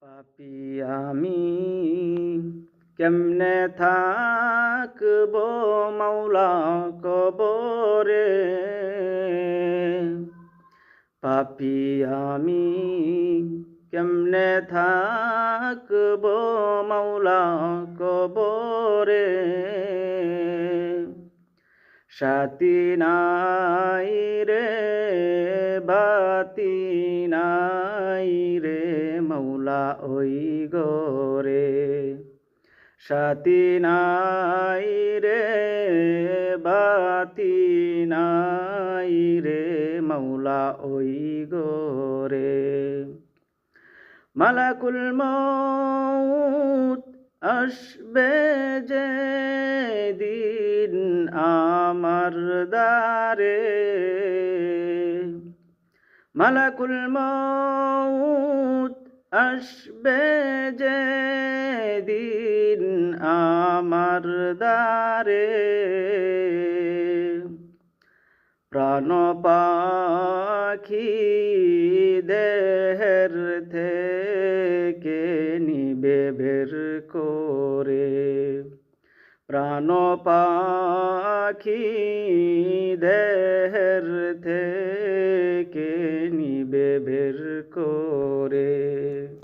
পাপী আমি কেমনে থাকবো মাওলা কবরে। পাপী আমি কেমনে থাকবো মাওলা কবরে। সাথী নাই রে বাতি নাই রে মাওলা ওই গরে। সাথী নাই রে বাতি নাই রে মাওলা ওই গরে। মালাকুল মউত আসবে যে দিন আমার দ্বারে। মালাকুল মউত আসবে যে দিন আমার দ্বারে। প্রাণ পাখি দেহের থেকে নিবে বের করে। প্রাণ পাখি দেহের থেকে নিবে বের করে।